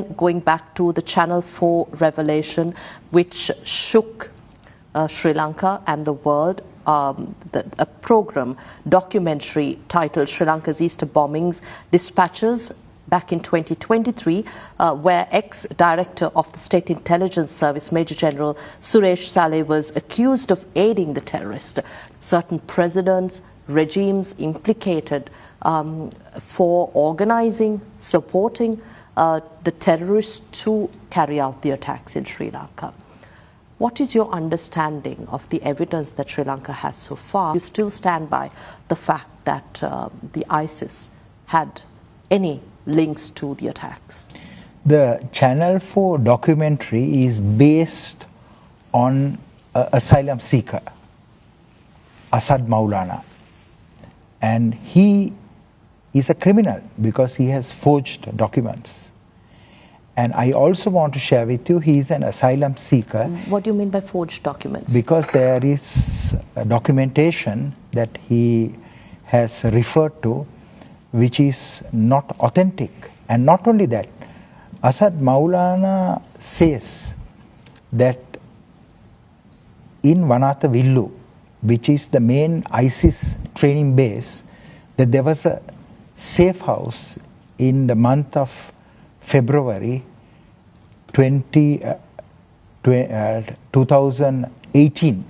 again, going back to the Channel 4 revelation, which shook Sri Lanka and the world, a program, documentary titled Sri Lanka's Easter Bombings Dispatches back in 2023, where ex-director of the State Intelligence Service, Major General Suresh Sallay, was accused of aiding the terrorist. Certain presidents, regimes implicated for organizing, supporting the terrorists to carry out the attacks in Sri Lanka. What is your understanding of the evidence that Sri Lanka has so far? You still stand by the fact that the ISIS had any links to the attacks? The Channel 4 documentary is based on an asylum seeker, Asad Maulana. And he is a criminal because he has forged documents. And I also want to share with you, he is an asylum seeker. What do you mean by forged documents? Because there is documentation that he has referred to which is not authentic. And not only that, Asad Maulana says that in Vanatha Villu, which is the main ISIS training base, that there was a safe house in the month of February 2018.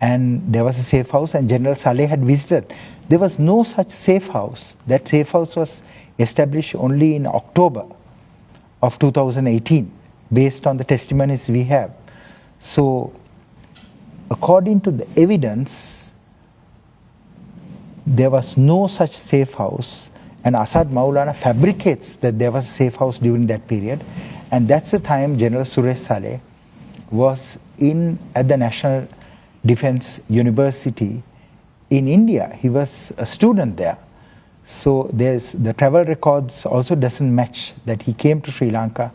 And there was a safe house and General Sallay had visited. There was no such safe house. That safe house was established only in October of 2018, based on the testimonies we have. So, according to the evidence, there was no such safe house, and Asad Maulana fabricates that there was a safe house during that period. And that's the time General Suresh Sallay was at the National Defense University in India. He was a student there. So the travel records also doesn't match that he came to Sri Lanka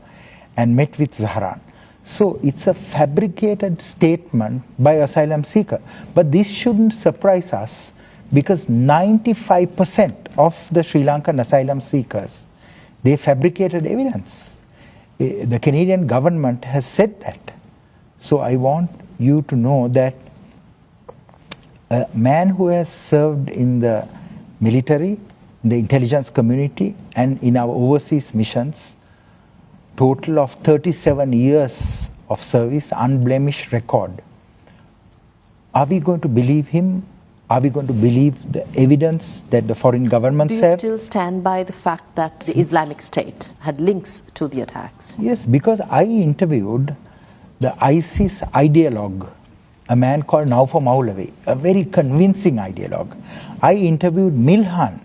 and met with Zahran. So it's a fabricated statement by asylum seeker. But this shouldn't surprise us because 95% of the Sri Lankan asylum seekers, they fabricated evidence. The Canadian government has said that. So I want you to know that a man who has served in the military, in the intelligence community, and in our overseas missions, total of 37 years of service, unblemished record. Are we going to believe him? Are we going to believe the evidence that the foreign governments have? Do you still stand by the fact that the Islamic State had links to the attacks? Yes, because I interviewed the ISIS ideologue, a man called Naufal Maulavi, a very convincing ideologue. I interviewed Milhan,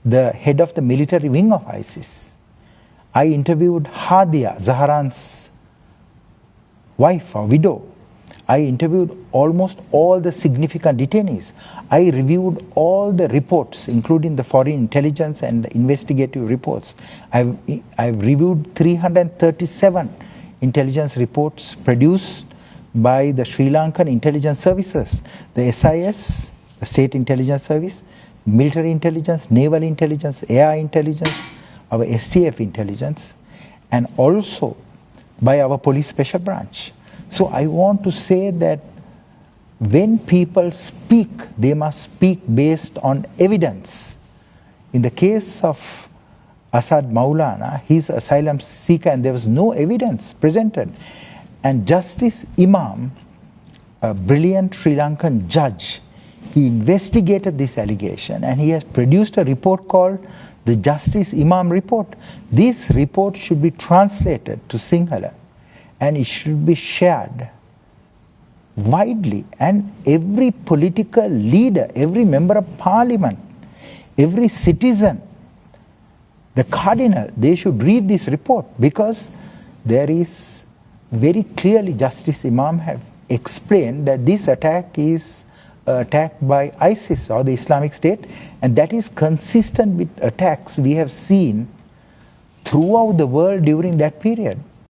the head of the military wing of ISIS. I interviewed Hadia, Zahran's wife or widow. I interviewed almost all the significant detainees. I reviewed all the reports, including the foreign intelligence and the investigative reports. I've reviewed 337 intelligence reports produced by the Sri Lankan intelligence services, the SIS, the State Intelligence Service, military intelligence, naval intelligence, air intelligence, our STF intelligence, and also by our police special branch. So I want to say that when people speak, they must speak based on evidence. In the case of Asad Maulana, he's an asylum seeker and there was no evidence presented. And Justice Imam, a brilliant Sri Lankan judge, he investigated this allegation and he has produced a report called the Justice Imam Report. This report should be translated to Sinhala and it should be shared widely. And every political leader, every member of parliament, every citizen, the cardinal, they should read this report because there is very clearly Justice Imam have explained that this attack is attack by ISIS or the Islamic State, and that is consistent with attacks we have seen throughout the world during that period.